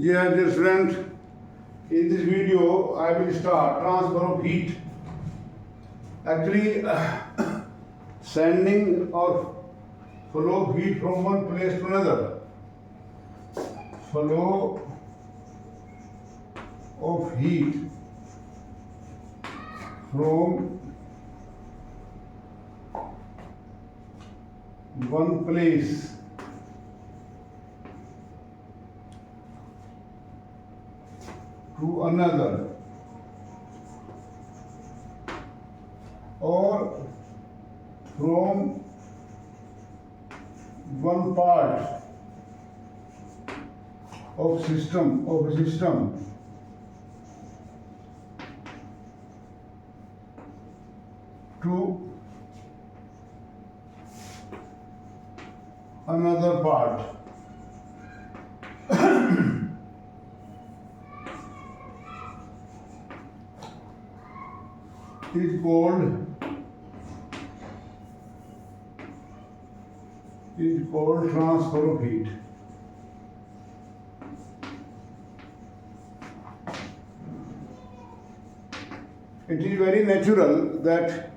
Yeah, dear student, in this video I will start transfer of heat. Actually, sending or flow of heat from one place to another. Flow of heat from one place to another, or from one part of a system to another part. is called transfer of heat. It is very natural that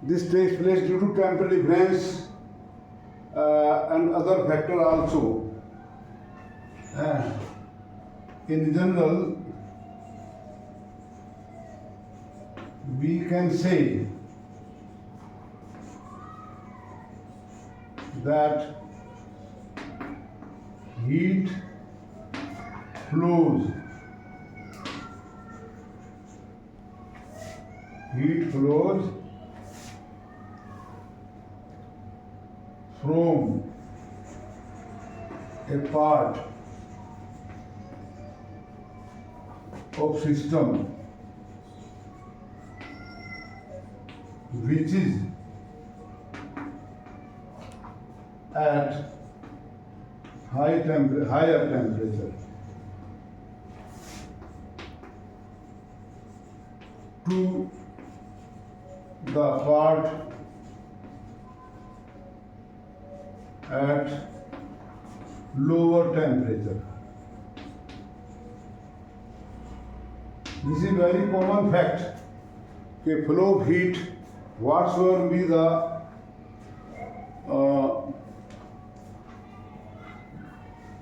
this takes place due to temperature difference and other factor also. In general, we can say that heat flows from a part of system which is at higher temperature to the part at lower temperature. This is very common fact. A flow of heat, whatsoever be the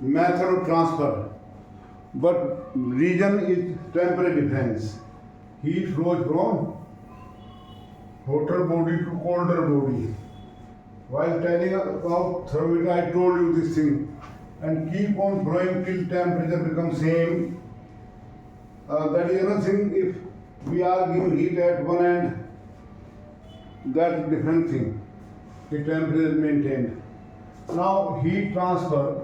method of transfer, but region is temperature difference. Heat flows from hotter body to colder body. While telling about thermometer, I told you this thing, and keep on growing till temperature becomes same. That is another thing. If we are giving heat at one end, that's different thing. The temperature is maintained. Now heat transfer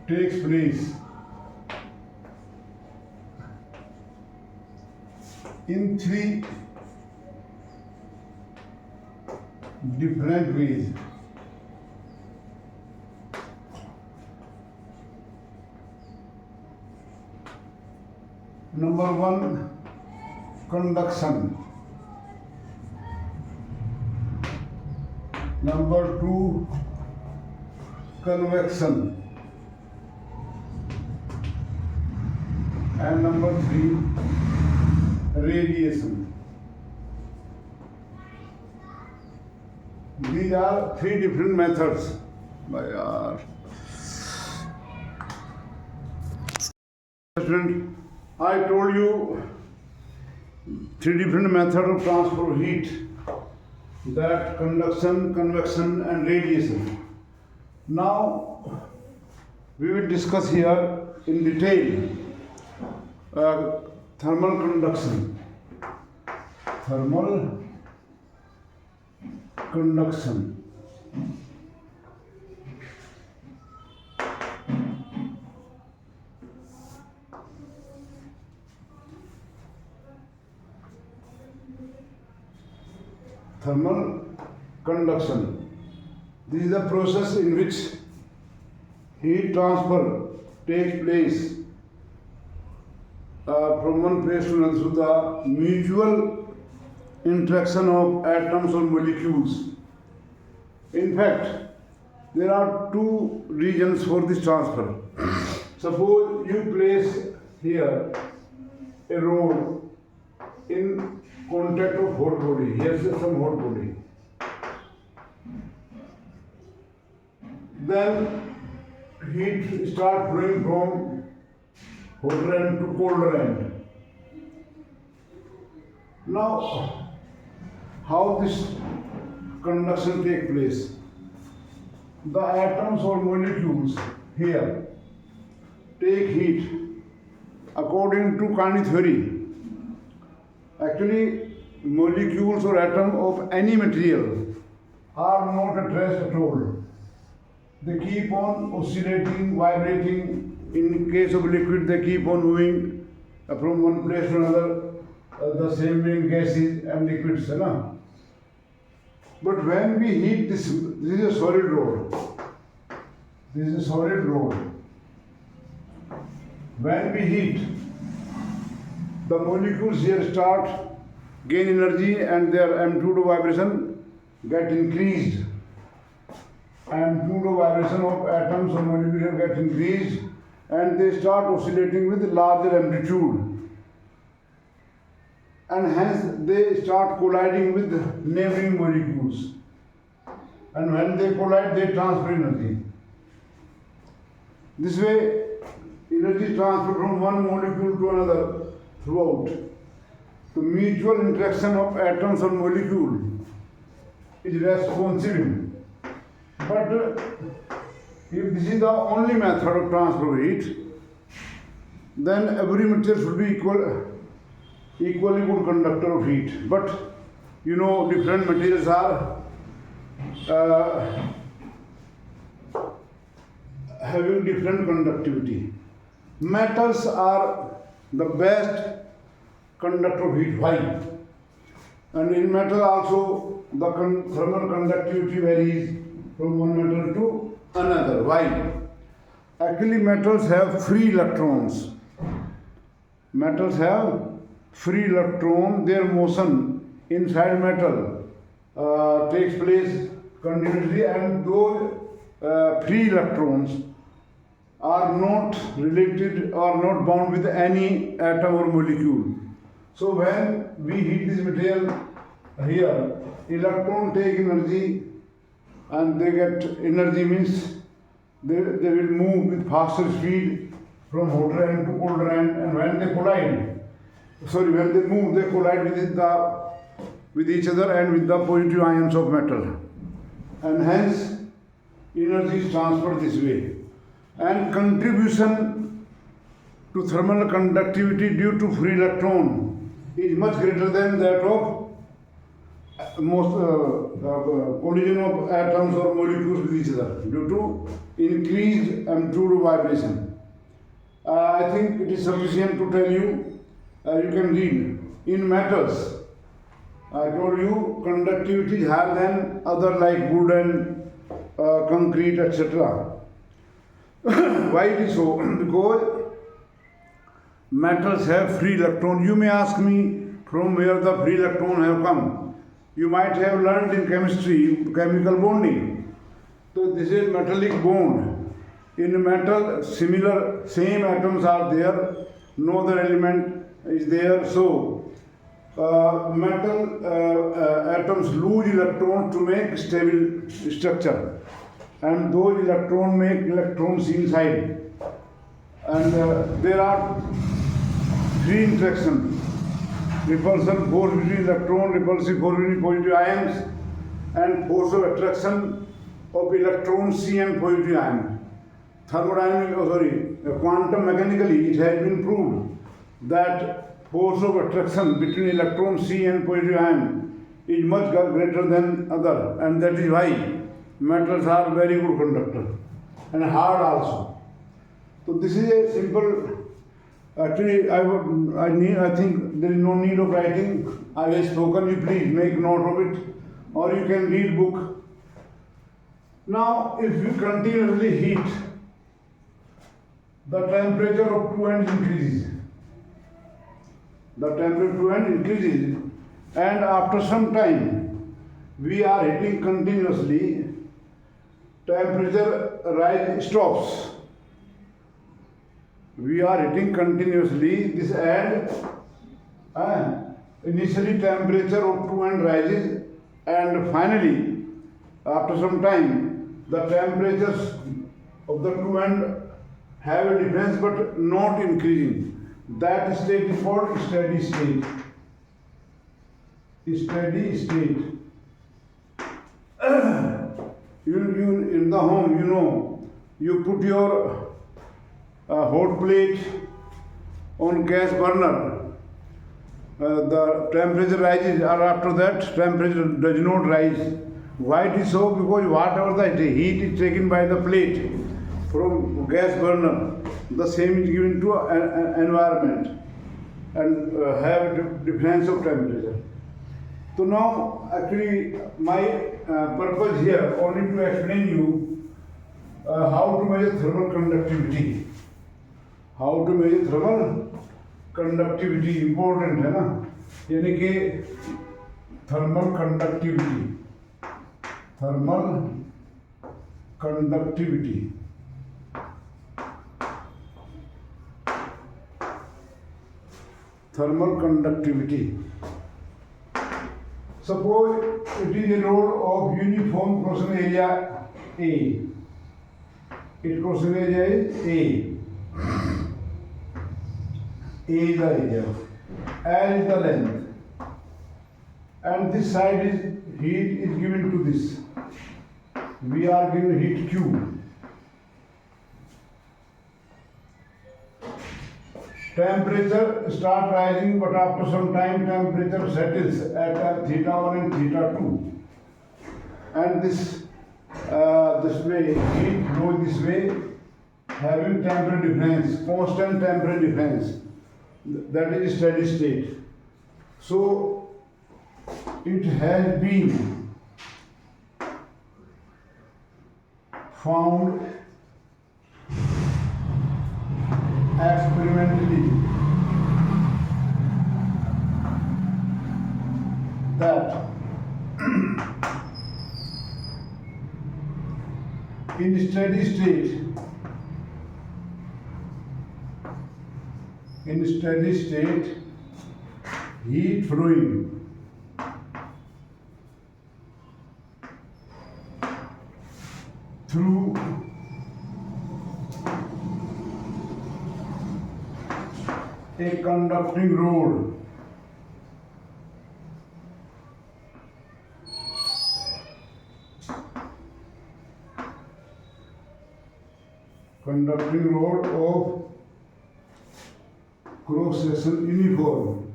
takes place in three different ways. Number one, conduction. Number two, convection. And number three, radiation. These are three different methods. Student, I told you three different methods of transfer of heat, that conduction, convection and radiation. Now we will discuss here in detail thermal conduction. Thermal conduction. Thermal conduction. This is the process in which heat transfer takes place from one place to another. So the mutual interaction of atoms or molecules In fact, there are two regions for this transfer. Suppose you place here a rod in contact of hot body. Here's some hot body. Then heat start flowing from hotter end to colder end. Now, how this conduction take place? The atoms or molecules here take heat according to Kani theory. Actually, molecules or atom of any material are not at rest at all. They keep on oscillating, vibrating. In case of liquid, they keep on moving from one place to another. The same way in gases and liquids. No? But when we heat this is a solid rod. This is a solid rod. When we heat, the molecules here start gain energy and their amplitude of vibration get increased. Amplitude of vibration of atoms or molecules get increased and they start oscillating with larger amplitude. And hence they start colliding with neighboring molecules. And when they collide, they transfer energy. This way, energy transfer from one molecule to another throughout. The mutual interaction of atoms or molecule is responsive. But if this is the only method of transfer of heat, then every material should be equally good conductor of heat. But you know, different materials are having different conductivity. Metals are the best conductor of heat. Why? And in metal also the thermal conductivity varies from one metal to another. Why? Actually, metals have free electrons. Metals have free electron. Their motion inside metal takes place continuously, and those free electrons are not related or not bound with any atom or molecule. So when we heat this material here, electron take energy and they get energy means they will move with faster speed from hotter end to colder end, and when they collide, when they move, they collide with each other and with the positive ions of metal, and hence energy is transferred this way. And contribution to thermal conductivity due to free electron is much greater than that of collision of atoms or molecules with each other due to increased amplitude of vibration. I think it is sufficient to tell you. You can read in metals. I told you conductivity is higher than other like wood and concrete, etc. Why it is so? Because metals have free electron. You may ask me from where the free electron have come. You might have learned in chemistry chemical bonding. So this is metallic bond. In metal, same atoms are there. No other element is there. So metal atoms lose electrons to make stable structure, and those electrons make electrons inside. And there are three interactions: repulsion force between electron, repulsive force between positive ions, and force of attraction of electrons C and positive ion. Quantum mechanically it has been proved that force of attraction between electron C and positive ion is much greater than other, and that is why metals are very good conductor and hard also. So this is a simple. Actually, I think there is no need of writing. I have spoken. You please make note of it, or you can read book. Now, if you continuously heat, the temperature of two ends increases. The temperature of two ends increases, and after some time, we are heating continuously. temperature rise stops. We are heating continuously this and initially temperature of two end rises, and finally after some time the temperatures of the two end have a difference but not increasing. That state is called steady state. Steady state. You in the home, you put your hot plate on gas burner. The temperature rises, or after that temperature does not rise. Why it is so? Because whatever the heat is taken by the plate from gas burner, the same is given to an environment and have difference of temperature. So now actually my purpose here only to explain you how to measure thermal conductivity. How to measure thermal conductivity important है ना, यानी कि thermal conductivity. Thermal conductivity. Thermal conductivity. Suppose it is a rod of uniform crossing area A. Its crossing area is A. A is the area, L is the length, and this side is heat is given to this. We are given heat Q. Temperature start rising, but after some time temperature settles at theta 1 and theta 2. And this way, heat flows this way, having temperature difference, constant temperature difference. That is steady state. So, it has been found experimentally that in steady state heat flowing through a conducting rod of cross-section uniform.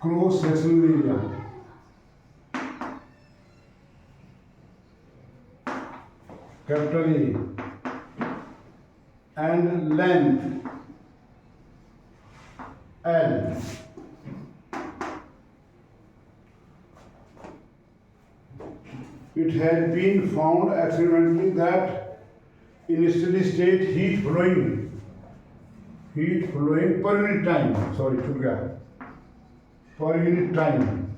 Cross-section area. Capital A. And length L. It has been found experimentally that in steady state heat flowing per unit time, per unit time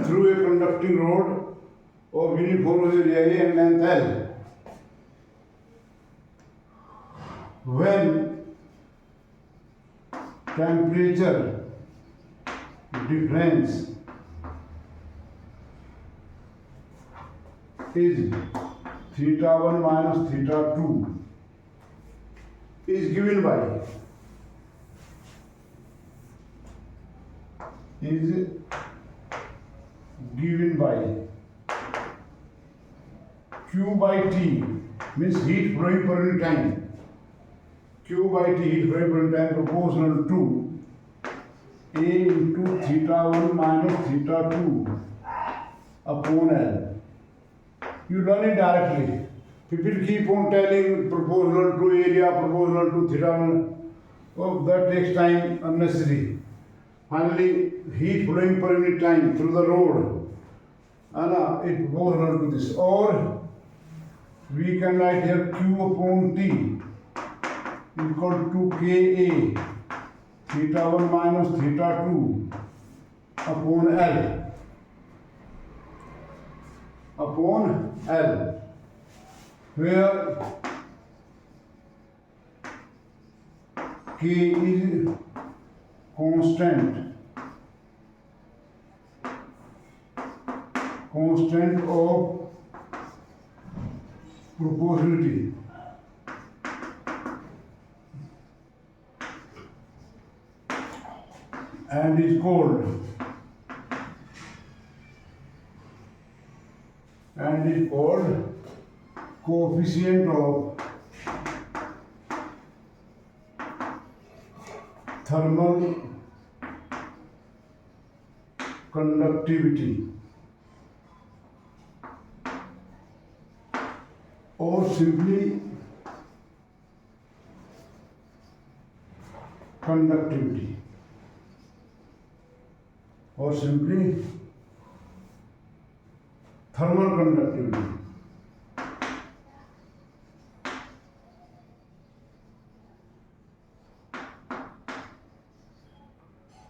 through a conducting rod of uniform area and length L. When temperature difference is theta 1 minus theta 2 is given by Q by T, means heat flowing per unit time. Q by T, heat flowing per unit time, proportional to A into theta 1 minus theta 2 upon L. You learn it directly. People keep on telling proportional to area, proportional to theta 1. Oh, that takes time, unnecessary. Finally, heat flowing per unit time through the rod. It proportional to this. Or we can write here Q upon T equal to Ka, theta 1 minus theta 2 upon L, upon L, where K is constant of proportionality, and is called coefficient of thermal conductivity, or simply conductivity, or simply thermal conductivity.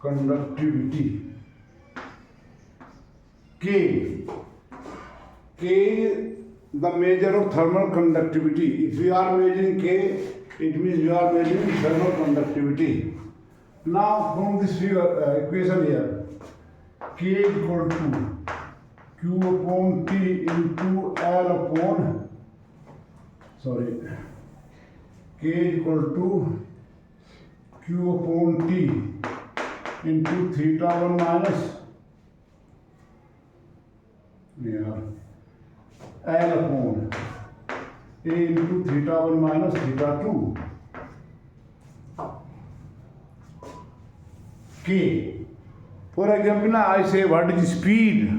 Conductivity. K, the measure of thermal conductivity. If we are measuring K, it means we are measuring thermal conductivity. Now from this figure, equation here, K is equal to Q upon T into L upon, K is equal to Q upon T into theta 1 minus L upon A into theta 1 minus theta 2. K. For example, now I say what is speed?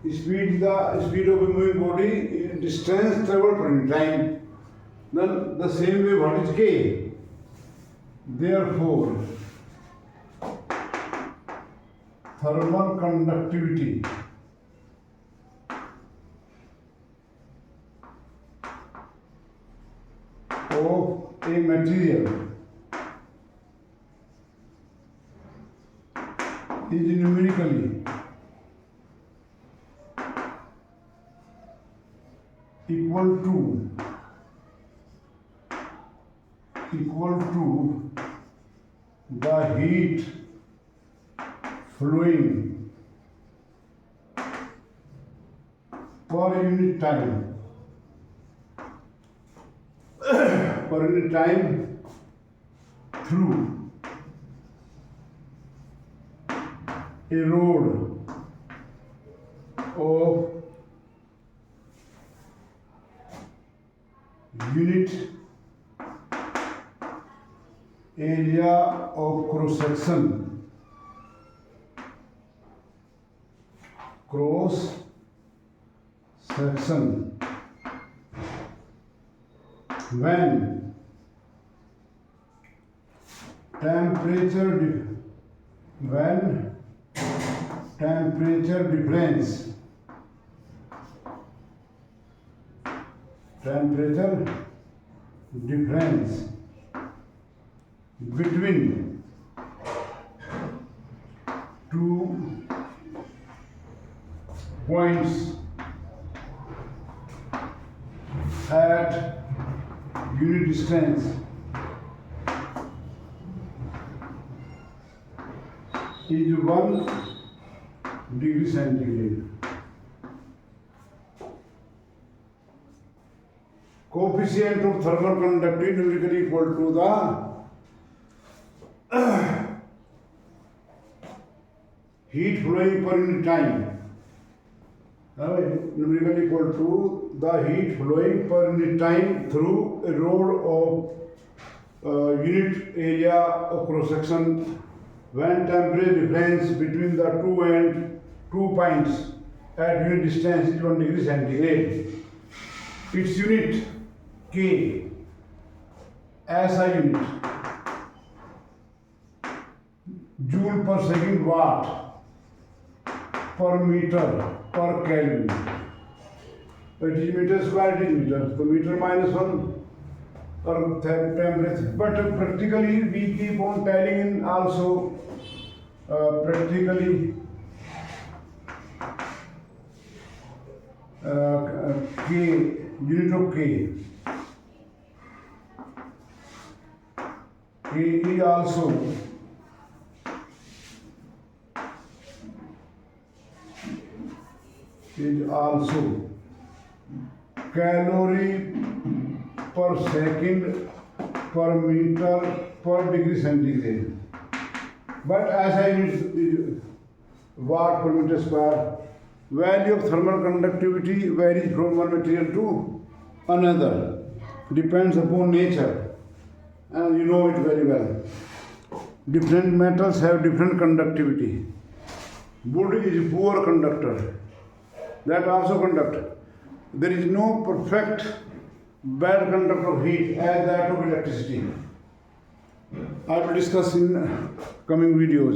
Speed is the speed of a moving body in distance traveled per time. Then the same way, what is K? Therefore, thermal conductivity of a material is numerically equal to the heat flowing per unit time through a rod of unit area of cross section when temperature difference between two points at unit distance is 1 degree centigrade. Coefficient of thermal conductivity numerically equal to the heat flowing per unit time. Numerically equal to the heat flowing per unit time through a rod of unit area of cross section when temperature difference between the two points at unit distance is 1 degree centigrade. Its unit K, SI unit, joule per second, watt per meter per Kelvin. It is meter square, it is meter. So meter minus 1 per temperature. But practically we keep on telling in also practically K, unit of K. K is also calorie per second per meter per degree centigrade. But as I need watt per meter square, value of thermal conductivity varies from one material to another, depends upon nature, and you know it very well. Different metals have different conductivity. Wood is poor conductor, that also conduct. There is no perfect bad conductor of heat as that of electricity. I will discuss in coming videos.